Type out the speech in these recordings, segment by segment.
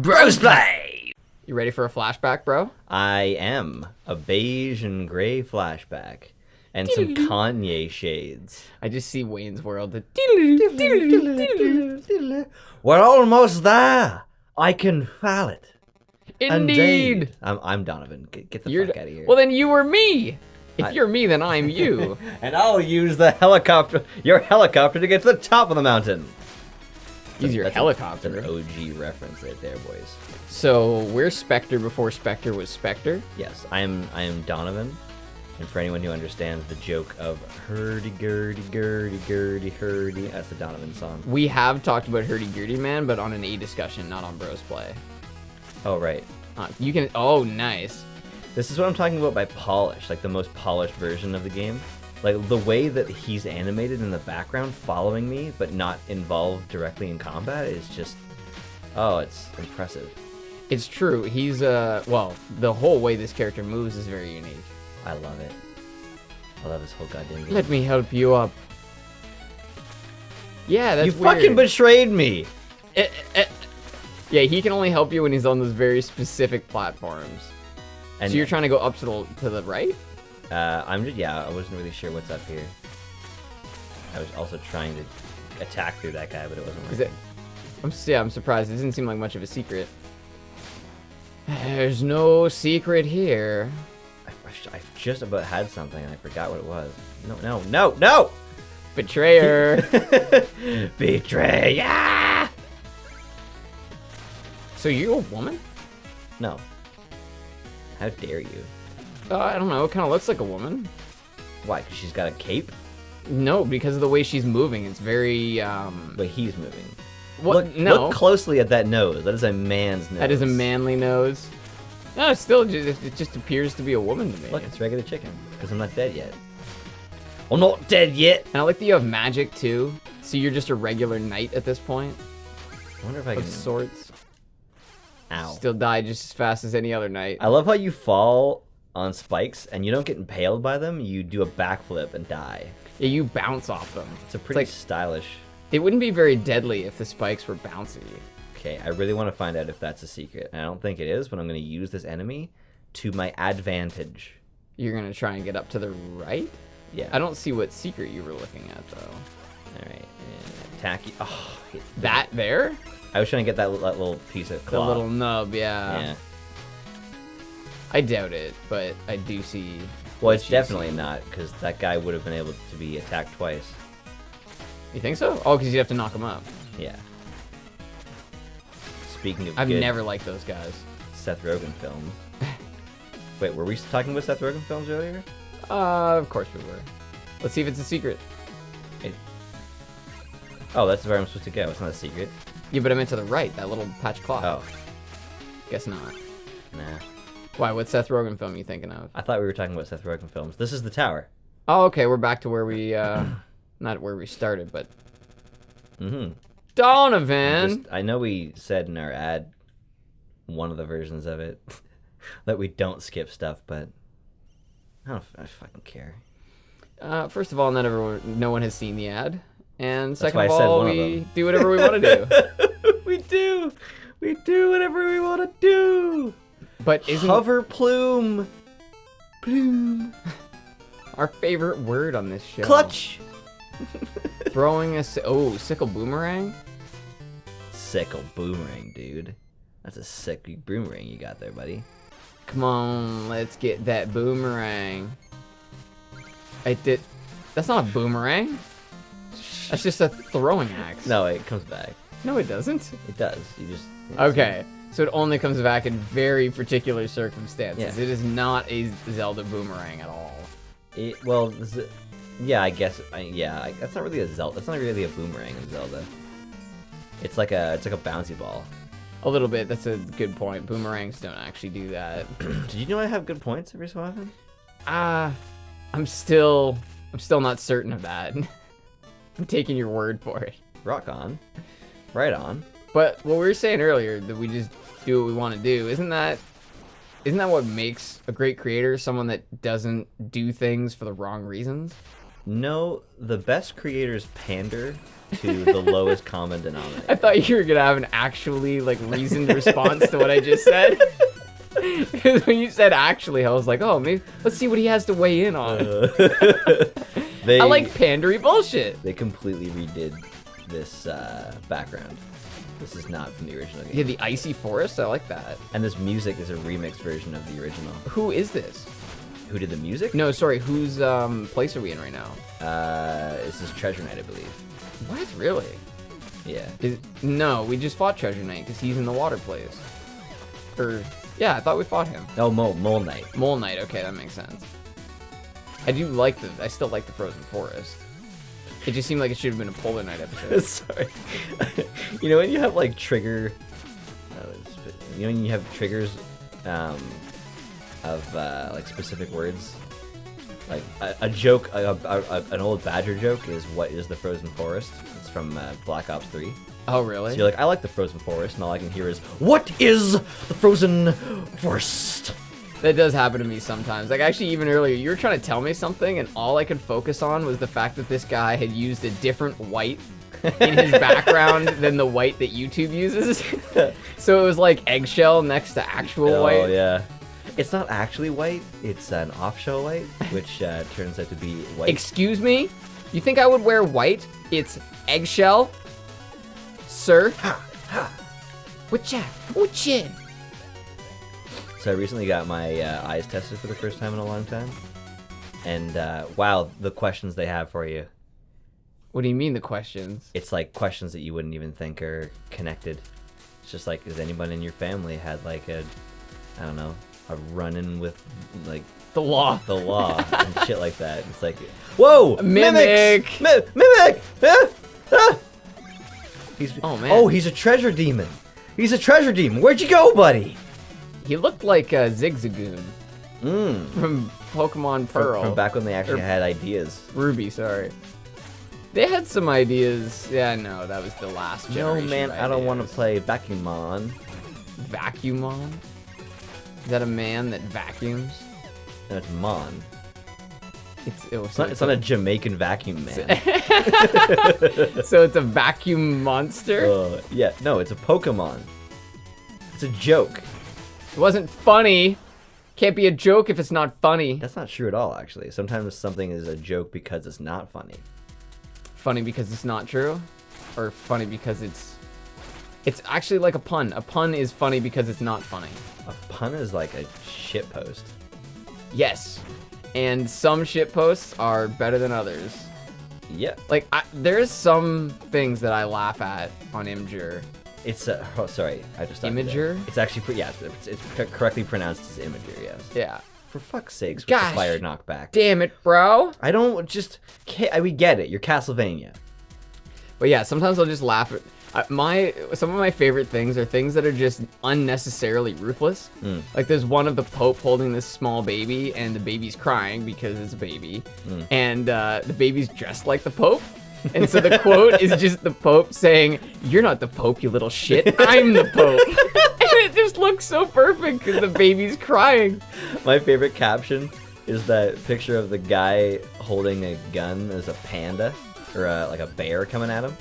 Brosplay! You ready for a flashback, bro? I am. A beige and gray flashback. And some Kanye shades. I just see Wayne's World. We're almost there. I can feel it. Indeed. I'm Donovan. Get the fuck out of here. Well, then you were me. If you're me, then I'm you. And I'll use the helicopter, your helicopter, to get to the top of the mountain. Use your helicopter. That's an OG reference right there, boys. So we're Specter before Specter was Specter. Yes, I am Donovan. And for anyone who understands the joke of hurdy-gurdy, hurdy, that's the Donovan song. We have talked about hurdy-gurdy, man, but on an A discussion, not on Brosplay. Oh, right. You can... Oh, nice. This is what I'm talking about by polish, like the most polished version of the game. Like, the way that he's animated in the background following me, but not involved directly in combat is just... Oh, it's impressive. It's true. He's, well, the whole way this character moves is very unique. I love it. I love this whole goddamn game. Let me help you up. Yeah, that's You weird. fucking betrayed me! Yeah, he can only help you when he's on those very specific platforms. And so you're trying to go up to the right? I wasn't really sure what's up here. I was also trying to attack through that guy, but it wasn't working. I'm surprised. It didn't seem like much of a secret. There's no secret here. I just about had something and I forgot what it was. No! Betrayer. Betrayer! So you're a woman? No. How dare you? I don't know. It kind of looks like a woman. Why? Because she's got a cape? No, because of the way she's moving. It's very, But he's moving. What? Look closely at that nose. That is a man's nose. That is a manly nose. No, still, it just appears to be a woman to me. Look, it's regular chicken. Because I'm not dead yet. I'm not dead yet! And I like that you have magic, too. So you're just a regular knight at this point. I wonder if I can... Of sorts. Ow. Still die just as fast as any other knight. I love how you fall on spikes and you don't get impaled by them. You do a backflip and die. Yeah, you bounce off them. It's a pretty stylish... It wouldn't be very deadly if the spikes were bouncy. Okay, I really want to find out if that's a secret. And I don't think it is, but I'm going to use this enemy to my advantage. You're going to try and get up to the right? Yeah. I don't see what secret you were looking at, though. Alright, attack you. Oh, that there? I was trying to get that little piece of claw. The little nub, yeah. Yeah. I doubt it, but I do see... Well, it's definitely not, because that guy would have been able to be attacked twice. You think so? Oh, because you have to knock him up. Yeah. Speaking of I've never liked those guys. Seth Rogen films. Wait, were we talking about Seth Rogen films earlier? Of course we were. Let's see if it's a secret. Oh, that's where I'm supposed to go. It's not a secret. Yeah, but I meant to the right, that little patch of cloth. Oh. Guess not. Nah. Why, what Seth Rogen film are you thinking of? I thought we were talking about Seth Rogen films. This is the tower. Oh, okay, we're back to where we, not where we started, but... Mm-hmm. Donovan! I know we said in our ad, one of the versions of it, that we don't skip stuff, but I fucking care. First of all, no one has seen the ad. And second why of I said all, one of we them. do whatever we want to do. We do whatever we want to do. But isn't hover plume. our favorite word on this show? Clutch. Throwing a sickle boomerang. Sickle boomerang, dude. That's a sick boomerang you got there, buddy. Come on, let's get that boomerang. That's not a boomerang. That's just a throwing axe. No, it comes back. No, it doesn't. It does. You just... Okay, so it only comes back in very particular circumstances. Yeah. It is not a Zelda boomerang at all. Yeah, I guess. That's not really a Zelda. That's not really a boomerang in Zelda. It's like a bouncy ball. A little bit. That's a good point. Boomerangs don't actually do that. Did you know I have good points every so often? I'm still not certain of that. I'm taking your word for it. Rock on. Right on. But what we were saying earlier, that we just do what we want to do, isn't that what makes a great creator? Someone that doesn't do things for the wrong reasons? No, the best creators pander to the lowest common denominator. I thought you were gonna have an actually like reasoned response to what I just said. Because when you said actually, I was like, oh, maybe let's see what he has to weigh in on. I like pandery bullshit. They completely redid this background. This is not from the original game. Yeah, the icy forest. I like that. And this music is a remixed version of the original. Who is this? Who did the music? No, sorry. Whose place are we in right now? This is Treasure Knight, I believe. What? Really? Yeah. No, we just fought Treasure Knight because he's in the water place. Or yeah, I thought we fought him. Oh, Mole Knight. Mole Knight. Okay, that makes sense. I still like the Frozen Forest. It just seemed like it should have been a Polar Night episode. Sorry. You know when you have like trigger, you know when you have triggers of like specific words, like a joke, an old Badger joke is what is the Frozen Forest? It's from Black Ops 3. Oh really? So you're like, I like the Frozen Forest, and all I can hear is, what is the Frozen Forest? That does happen to me sometimes. Like actually even earlier, you were trying to tell me something and all I could focus on was the fact that this guy had used a different white in his background than the white that YouTube uses. So it was like eggshell next to actual white. Oh yeah. It's not actually white, it's an off-shell white, which turns out to be white. Excuse me? You think I would wear white? It's eggshell? Sir? Ha! Ha! Whatcha? Whatcha? So I recently got my eyes tested for the first time in a long time. And wow, the questions they have for you. What do you mean the questions? It's like questions that you wouldn't even think are connected. It's just like, has anyone in your family had like a, I don't know, a run-in with like The law. the law and shit like that? It's like, whoa! Mimic! Mimic! Ah! Ah! Oh, man. Oh, he's a treasure demon. He's a treasure demon. Where'd you go, buddy? He looked like Zigzagoon Mm. from Pokemon Pearl. From back when they actually Or- had ideas. Ruby, sorry. They had some ideas. Yeah, no, that was the last No, generation. man, I don't want to ideas. play Vacuumon. Vacuumon? Is that a man that vacuums? No, it's Mon. It's It's not a Jamaican vacuum man. So it's a vacuum monster? Yeah, no, it's a Pokemon. It's a joke. It wasn't funny. Can't be a joke if it's not funny. That's not true at all, actually. Sometimes something is a joke because it's not funny. Funny because it's not true? Or funny because it's actually like a pun. A pun is funny because it's not funny. A pun is like a shit post. Yes. And some shit posts are better than others. Yeah. Like, there's some things that I laugh at on Imgur. It's oh, sorry, I just stopped you there. Imager? It's actually yeah, it's correctly pronounced as Imager, yes. Yeah. For fuck's sakes, with Gosh. the fire knockback. Damn it, bro. I don't just we get it. You're Castlevania. But yeah, sometimes I'll just laugh at some of my favorite things are things that are just unnecessarily ruthless. Like there's one of the Pope holding this small baby, and the baby's crying because it's a baby, and the baby's dressed like the Pope. And so the quote is just the Pope saying, "You're not the Pope, you little shit. I'm the Pope." And it just looks so perfect because the baby's crying. My favorite caption is that picture of the guy holding a gun as a panda or like a bear coming at him,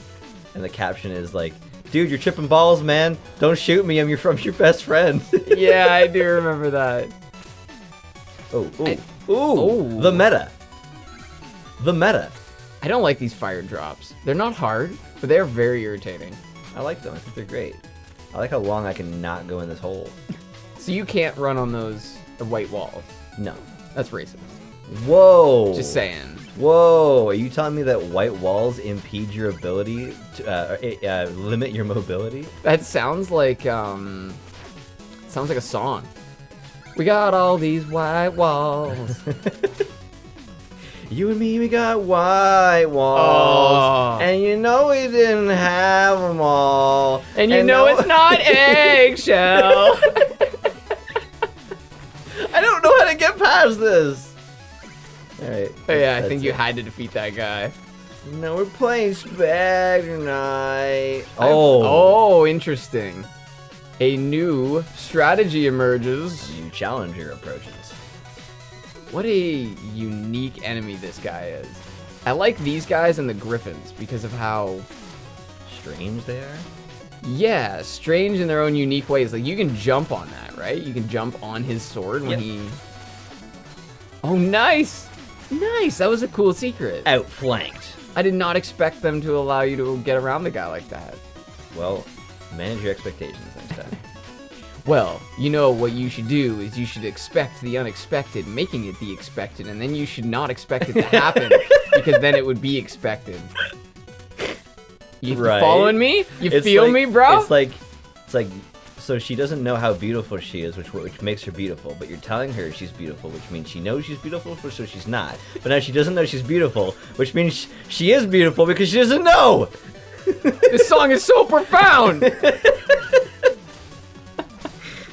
and the caption is like, "Dude, you're tripping balls, man. Don't shoot me. I'm your best friend." Yeah, I do remember that. Ooh, the meta. The meta. I don't like these fire drops. They're not hard, but they're very irritating. I like them. I think they're great. I like how long I can not go in this hole. So you can't run on those white walls. No. That's racist. Whoa. Just saying. Whoa. Are you telling me that white walls impede your ability to limit your mobility? That sounds like a song. We got all these white walls. You and me, we got white walls, Oh. and you know we didn't have them all. And you know it's not eggshell. I don't know how to get past this. All right. But yeah, I that's think you it. had to defeat that guy. No, we're playing Specter tonight. Oh, interesting. A new strategy emerges. New challenger approaches. What a unique enemy this guy is. I like these guys and the Griffins because of how strange they are. Yeah, strange in their own unique ways. Like, you can jump on that, right? You can jump on his sword when he... Oh, nice! Nice! That was a cool secret. Outflanked. I did not expect them to allow you to get around the guy like that. Well, manage your expectations next time. Well, you know what you should do is you should expect the unexpected, making it the expected, and then you should not expect it to happen, because then it would be expected. You following me? You feel me, bro? It's like, so she doesn't know how beautiful she is, which makes her beautiful, but you're telling her she's beautiful, which means she knows she's beautiful, so she's not. But now she doesn't know she's beautiful, which means she is beautiful because she doesn't know! This song is so profound!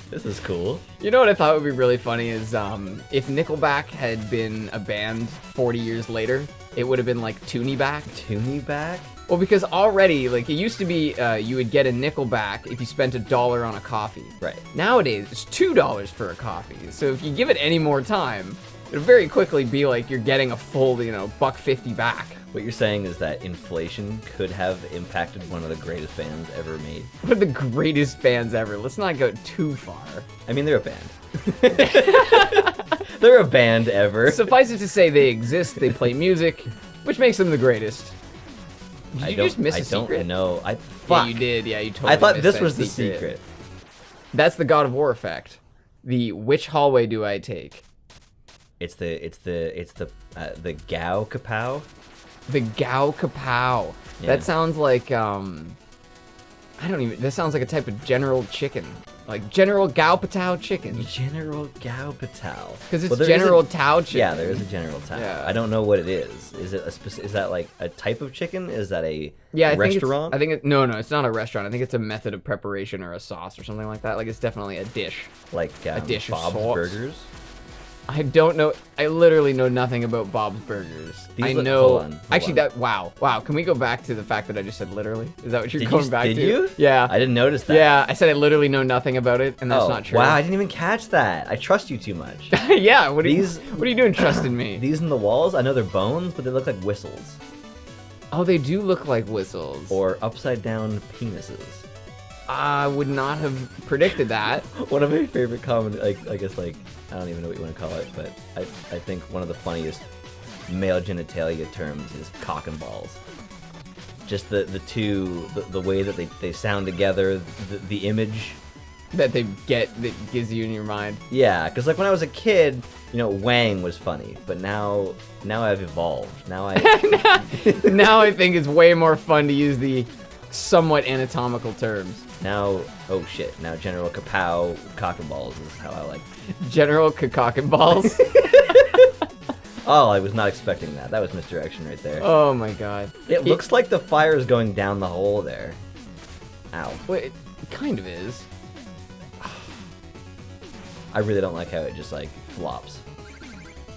This is cool. You know what I thought would be really funny is if Nickelback had been a band 40 years later, it would have been like Toonieback. Toonieback? Well, because already, like, it used to be you would get a Nickelback if you spent $1 on a coffee. Right. Nowadays, it's $2 for a coffee. So if you give it any more time, it'll very quickly be like you're getting a full, $1.50 back. What you're saying is that inflation could have impacted one of the greatest bands ever made. One of the greatest bands ever. Let's not go too far. I mean, they're a band. They're a band ever. Suffice it to say, they exist, they play music, which makes them the greatest. Did you just miss a secret? I don't know. Yeah, you did. Yeah, you totally I thought missed this that was the secret. That's the God of War effect. The which hallway do I take? It's the Gao Kapow. The Gao Kapow. Yeah. That sounds like that sounds like a type of General Chicken. Like General Gao Patao Chicken. General Gao Patao. Because it's General Tao Chicken. Yeah, there is a General Tao. Yeah. I don't know what it is. Is it is that like a type of chicken? Is that a restaurant? No, it's not a restaurant. I think it's a method of preparation or a sauce or something like that. Like, it's definitely a dish. Like a dish Bob's of sauce. Burgers? I don't know. I literally know nothing about Bob's Burgers. Hold on. Wow. Can we go back to the fact that I just said literally? Is that what you're going back to? Did you? Yeah. I didn't notice that. Yeah, I said I literally know nothing about it, and that's not true. Wow, I didn't even catch that. I trust you too much. Yeah, what are you doing trusting me? These in the walls, I know they're bones, but they look like whistles. Oh, they do look like whistles. Or upside down penises. I would not have predicted that. One of my favorite common, I guess, I don't even know what you want to call it, but I think one of the funniest male genitalia terms is cock and balls. Just the way that they sound together, the image that that gives you in your mind. Yeah, because like when I was a kid, Wang was funny, but now I've evolved. Now now I think it's way more fun to use the somewhat anatomical terms. Now, oh shit, now General Kapow cock and balls is how I like. General Cock and balls? Oh, I was not expecting that. That was misdirection right there. Oh my god. It looks like the fire is going down the hole there. Ow. Well, it kind of is. I really don't like how it just like flops.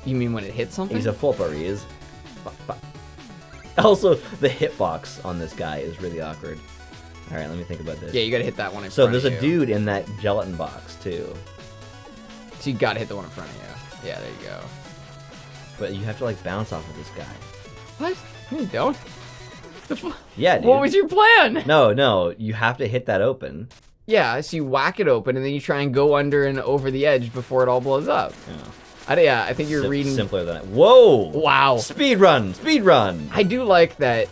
You mean when it hits something? He's a flopper, he is. Also, the hitbox on this guy is really awkward. Alright, let me think about this. Yeah, you gotta hit that one in so front of you. there's a dude in that gelatin box, too. So you gotta hit the one in front of you. Yeah, there you go. But you have to, like, bounce off of this guy. What? No, you don't. Yeah, dude. What was your plan? No, you have to hit that open. Yeah, so you whack it open, and then you try and go under and over the edge before it all blows up. Oh. I think you're reading... Simpler than that. Whoa! Wow. Speed run! I do like that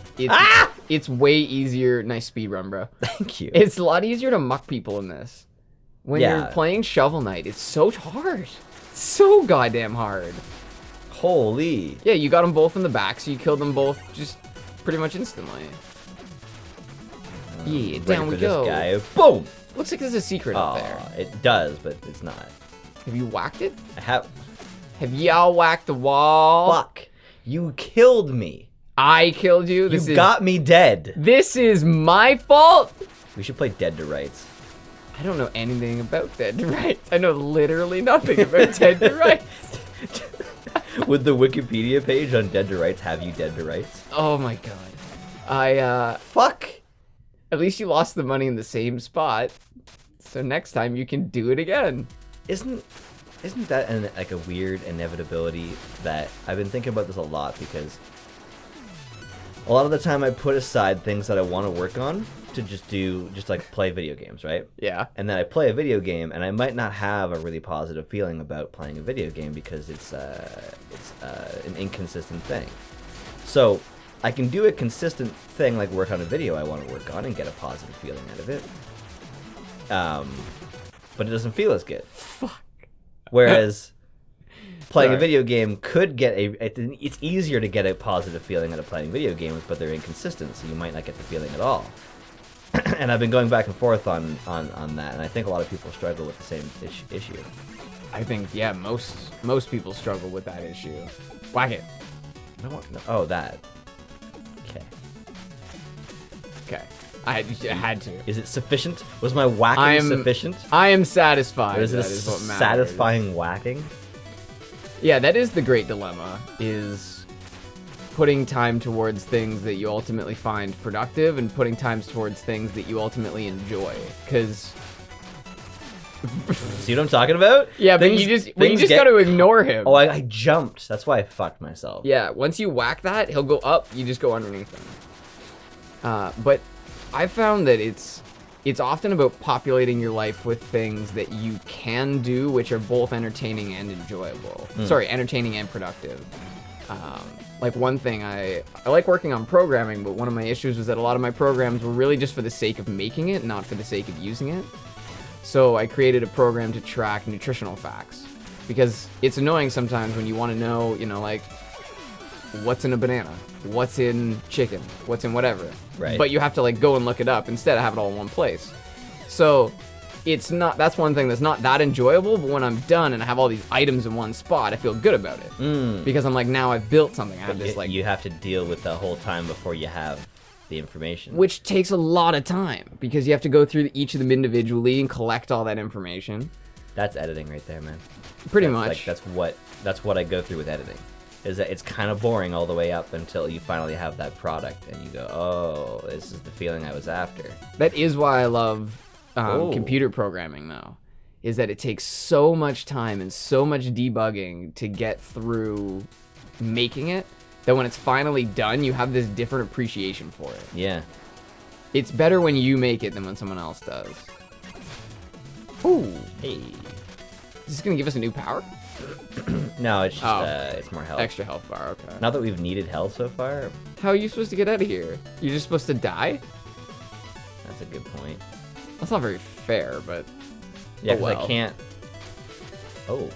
it's way easier... Nice speed run, bro. Thank you. It's a lot easier to muck people in this. When you're playing Shovel Knight, it's so hard. It's so goddamn hard. Holy. Yeah, you got them both in the back, so you killed them both just pretty much instantly. Yeah, down we go. This guy. Boom! Looks like there's a secret up there. It does, but it's not. Have you whacked it? I have. Have y'all whacked the wall? Fuck. You killed me. I killed you? You got me dead. This is my fault? We should play Dead to Rights. I don't know anything about Dead to Rights. I know literally nothing about Dead to Rights. Would the Wikipedia page on Dead to Rights have you dead to rights? Oh my god. Fuck. At least you lost the money in the same spot. So next time you can do it again. Isn't that like a weird inevitability that I've been thinking about this a lot because a lot of the time I put aside things that I want to work on to just like play video games, right? Yeah. And then I play a video game, and I might not have a really positive feeling about playing a video game because it's an inconsistent thing. So I can do a consistent thing like work on a video I want to work on and get a positive feeling out of it. But it doesn't feel as good. Fuck. Whereas playing Sorry. a video game could get it's easier to get a positive feeling out of playing video games, but they're inconsistent, so you might not get the feeling at all. And I've been going back and forth on that, and I think a lot of people struggle with the same issue. I think, yeah, most people struggle with that issue. Whack it. I don't want, oh, that. Okay. Okay. I had to. Is it sufficient? Was my whacking sufficient? I am satisfied. Or is it that is what matters. satisfying whacking? Yeah, that is the great dilemma, is putting time towards things that you ultimately find productive and putting time towards things that you ultimately enjoy. Because... See what I'm talking about? Yeah, but you just got to ignore him. Oh, I jumped. That's why I fucked myself. Yeah, once you whack that, he'll go up, you just go underneath him. But I found that it's often about populating your life with things that you can do, which are both entertaining and enjoyable. Sorry, entertaining and productive. Like one thing, I like working on programming, but one of my issues was that a lot of my programs were really just for the sake of making it, not for the sake of using it. So I created a program to track nutritional facts, because it's annoying sometimes when you want to know, like, what's in a banana, what's in chicken, what's in whatever. Right. But you have to like go and look it up. Instead, I have it all in one place. So that's one thing that's not that enjoyable, but when I'm done and I have all these items in one spot, I feel good about it. Because I'm like, now I've built something. I have this like... You have to deal with the whole time before you have the information. Which takes a lot of time, because you have to go through each of them individually and collect all that information. That's editing right there, man. Pretty much. Like, that's what I go through with editing. Is that it's kind of boring all the way up until you finally have that product and you go, oh, this is the feeling I was after. That is why I love computer programming, though, is that it takes so much time and so much debugging to get through making it, that when it's finally done, you have this different appreciation for it. Yeah. It's better when you make it than when someone else does. Ooh. Hey. Is this going to give us a new power? No, it's just it's more health. Extra health bar, okay. Not that we've needed health so far. How are you supposed to get out of here? You're just supposed to die? That's a good point. That's not very fair, but... Yeah, because well. I can't... Oh.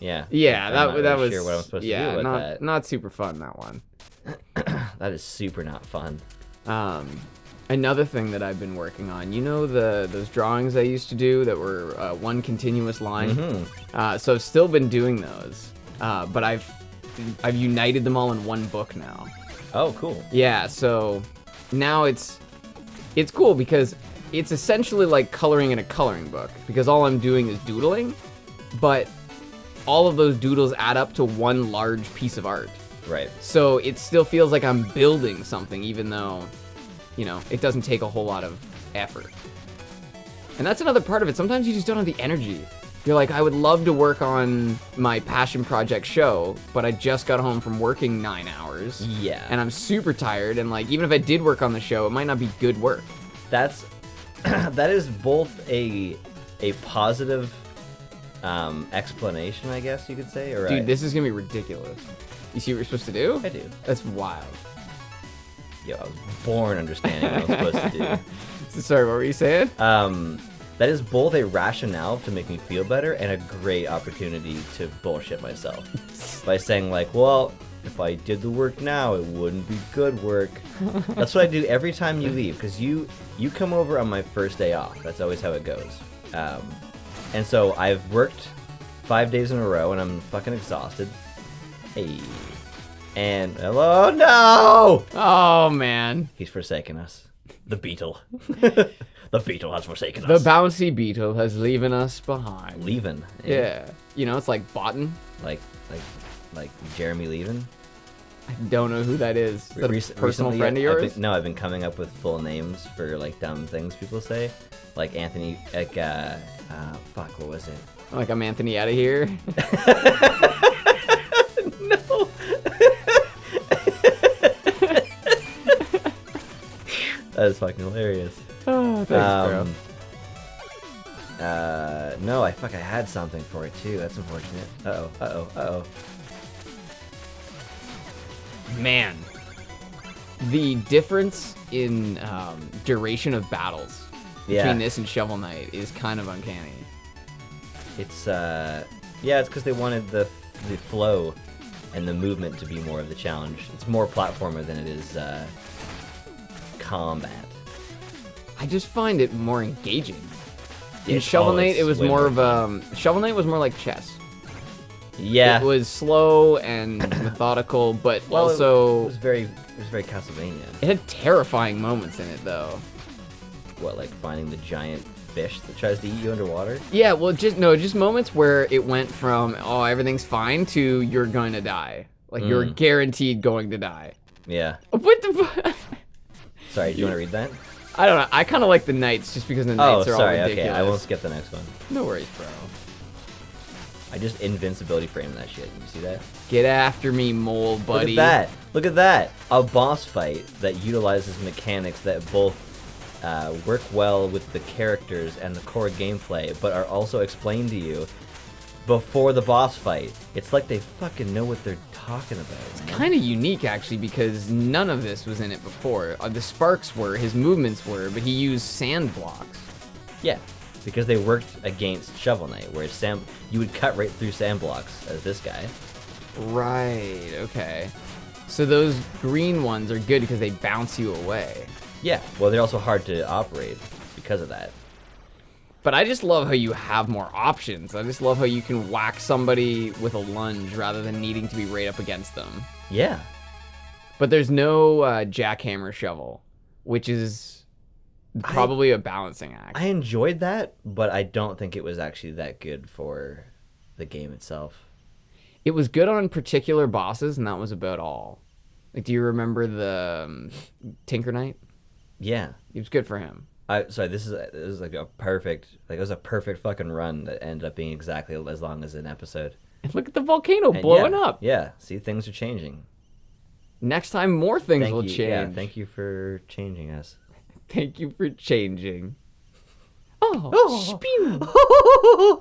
Yeah. Yeah, I'm not that really was... sure what I'm supposed to do with that. Not super fun, that one. That is super not fun. Another thing that I've been working on, those drawings I used to do that were one continuous line? Mm-hmm. So I've still been doing those, but I've united them all in one book now. Oh, cool. Yeah, so now it's cool because it's essentially like coloring in a coloring book, because all I'm doing is doodling, but all of those doodles add up to one large piece of art. Right. So it still feels like I'm building something, even though, it doesn't take a whole lot of effort. And that's another part of it. Sometimes you just don't have the energy. You're like, I would love to work on my passion project show, but I just got home from working 9 hours. Yeah. And I'm super tired, and like, even if I did work on the show, it might not be good work. That is both a positive explanation, I guess you could say. Or Dude, this is gonna be ridiculous. You see what you're supposed to do? I do. That's wild. Yo, I was born understanding what I was supposed to do. Sorry, what were you saying? That is both a rationale to make me feel better and a great opportunity to bullshit myself. By saying like, well, if I did the work now, it wouldn't be good work. That's what I do every time you leave, because you come over on my first day off. That's always how it goes. And so I've worked 5 days in a row, and I'm fucking exhausted. Hey. And hello, no! Oh, man. He's forsaken us. The beetle. The beetle has forsaken us. The bouncy beetle has leaving us behind. Leavin'. Yeah. It's like Botan. Like Jeremy Leavin'. I don't know who that is. Is that a personal friend of yours? I've been coming up with full names for like dumb things people say. Like Anthony, fuck, what was it? Like, I'm Anthony out of here. No. That is fucking hilarious. Oh, thanks, No, I had something for it too. That's unfortunate. Uh-oh. Man, the difference in duration of battles between this and Shovel Knight is kind of uncanny. It's it's because they wanted the flow and the movement to be more of the challenge. It's more platformer than it is combat. I just find it more engaging. In It's- Shovel oh, Knight, it's it was way more more of Shovel Knight was more like chess. Yeah. It was slow and methodical, but it also was very Castlevania. it had terrifying moments in it, though. What, like finding the giant fish that tries to eat you underwater? Yeah, well, just moments where it went from everything's fine to you're going to die, like you're guaranteed going to die. Yeah. What the? Sorry, do you want to read that? I don't know. I kind of like the knights just because the knights are sorry. all Okay, ridiculous. I won't skip the next one. No worries, bro. I just invincibility framed that shit. You see that? Get after me, mole buddy. Look at that. Look at that. A boss fight that utilizes mechanics that both work well with the characters and the core gameplay, but are also explained to you before the boss fight. It's like they fucking know what they're talking about. It's kind of unique, actually, because none of this was in it before. The sparks were, his movements were, but he used sand blocks. Yeah, because they worked against Shovel Knight, where you would cut right through sand blocks as this guy. Right, okay. So those green ones are good because they bounce you away. Yeah, well, they're also hard to operate because of that. But I just love how you have more options. I just love how you can whack somebody with a lunge rather than needing to be right up against them. Yeah. But there's no jackhammer shovel, which is probably a balancing act. I enjoyed that, but I don't think it was actually that good for the game itself. It was good on particular bosses, and that was about all. Like, do you remember the Tinker Knight? Yeah. It was good for him. Sorry, this is like a perfect, like it was a perfect fucking run that ended up being exactly as long as an episode. And look at the volcano And blowing up. Yeah, see, things are changing. Next time, more things Thank will you. change. Yeah, thank you for changing us. Thank you for changing. Oh, spin.